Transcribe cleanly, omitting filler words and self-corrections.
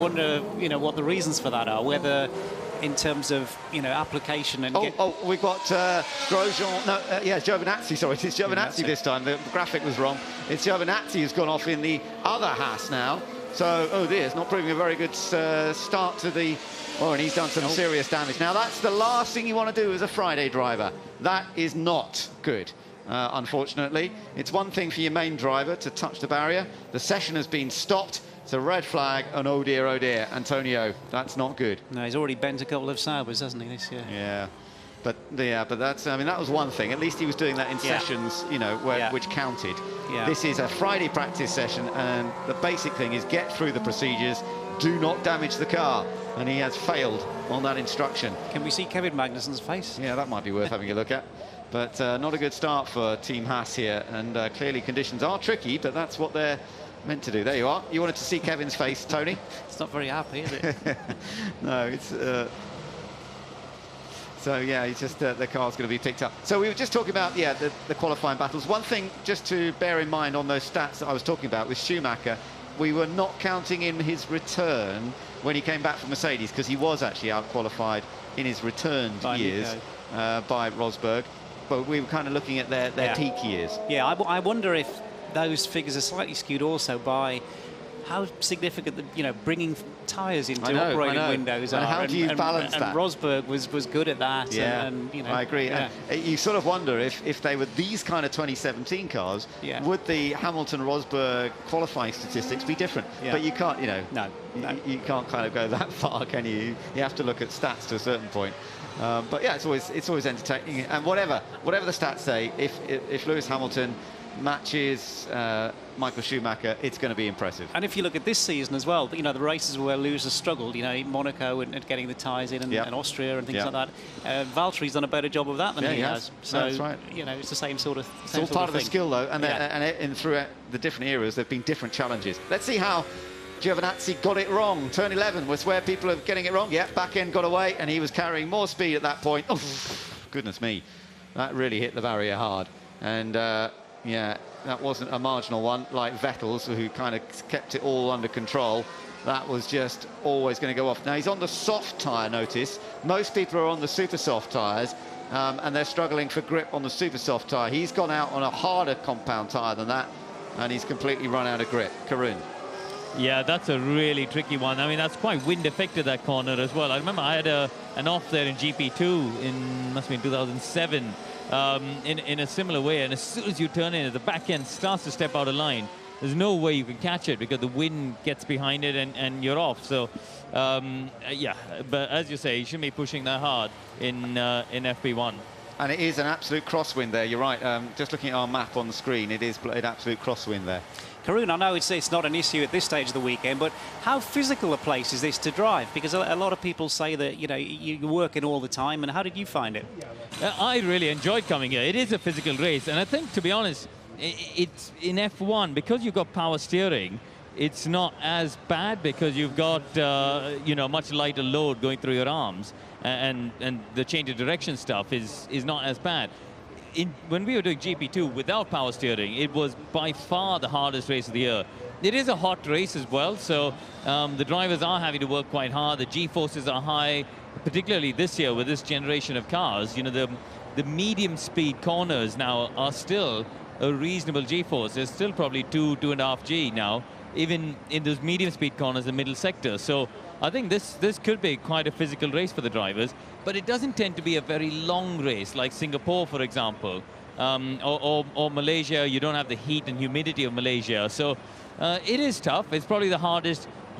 wonder, what the reasons for that are, whether in terms of, application and... We've got Grosjean, Giovinazzi, sorry, it's Giovinazzi this time, the graphic was wrong. It's Giovinazzi who's gone off in the other Haas now. So, oh dear, it's not proving a very good start to the... Oh, and he's done some serious damage. Now, that's the last thing you want to do as a Friday driver. That is not good, unfortunately. It's one thing for your main driver to touch the barrier. The session has been stopped. It's a red flag, and oh dear, Antonio, that's not good. No, he's already bent a couple of Saubers, hasn't he, this year? Yeah. But that's, I mean, that was one thing. At least he was doing that in sessions, which counted. Yeah. This is a Friday practice session, and the basic thing is get through the procedures, do not damage the car. And he has failed on that instruction. Can we see Kevin Magnussen's face? Yeah, that might be worth having a look at. But not a good start for Team Haas here. And clearly conditions are tricky, but that's what they're meant to do. There you are. You wanted to see Kevin's face, Tony? It's not very happy, is it? No, it's... So, yeah, it's just the car's going to be picked up. So we were just talking about, the qualifying battles. One thing just to bear in mind on those stats that I was talking about with Schumacher, we were not counting in his return when he came back from Mercedes, because he was actually out-qualified in his returned years by Rosberg. But we were kind of looking at their peak years. Yeah, I wonder if those figures are slightly skewed also by how significant bringing tyres into operating windows are. And how do you balance that? And Rosberg was good at that. Yeah, and I agree. Yeah. And you sort of wonder if they were these kind of 2017 cars, would the Hamilton-Rosberg qualifying statistics be different? Yeah. But you can't, No. You can't kind of go that far, can you? You have to look at stats to a certain point. But yeah, it's always entertaining. And whatever the stats say, if Lewis Hamilton matches Michael Schumacher, it's going to be impressive. And if you look at this season as well, the races where Lewis has struggled, Monaco and getting the tyres in, and Austria and things like that. Valtteri's done a better job of that than he has. So that's right. It's the same sort of thing. It's all part of the skill, though, and throughout the different eras, there've been different challenges. Let's see how Giovinazzi got it wrong. Turn 11 was where people are getting it wrong. Yeah, back end got away, and he was carrying more speed at that point. Oh, goodness me, that really hit the barrier hard. And yeah, that wasn't a marginal one like Vettel's, who kind of kept it all under control. That was just always going to go off. Now, he's on the soft tyre, notice. Most people are on the super soft tyres, and they're struggling for grip on the super soft tyre. He's gone out on a harder compound tyre than that, and he's completely run out of grip. Karun. Yeah, that's a really tricky one. I mean, that's quite wind affected, that corner as well. I remember I had an off there in GP2 in, must be in 2007, in a similar way. And as soon as you turn in, the back end starts to step out of line. There's no way you can catch it because the wind gets behind it and you're off. So, yeah, but as you say, you shouldn't be pushing that hard in FP1. And it is an absolute crosswind there, you're right. Just looking at our map on the screen, it is an absolute crosswind there. Karun, I know it's not an issue at this stage of the weekend, but how physical a place is this to drive? Because a lot of people say that, you're working all the time, and how did you find it? I really enjoyed coming here. It is a physical race, and I think, to be honest, it's in F1, because you've got power steering, it's not as bad because you've got, much lighter load going through your arms, and the change of direction stuff is not as bad. When we were doing GP2 without power steering, it was by far the hardest race of the year. It is a hot race as well, so the drivers are having to work quite hard. The G-forces are high, particularly this year with this generation of cars. The medium speed corners now are still a reasonable G-force. There's still probably 2.5 G now, even in those medium speed corners, the middle sector. So I think this could be quite a physical race for the drivers, but it doesn't tend to be a very long race like Singapore, for example, or Malaysia. You don't have the heat and humidity of Malaysia. So it is tough. It's probably the hardest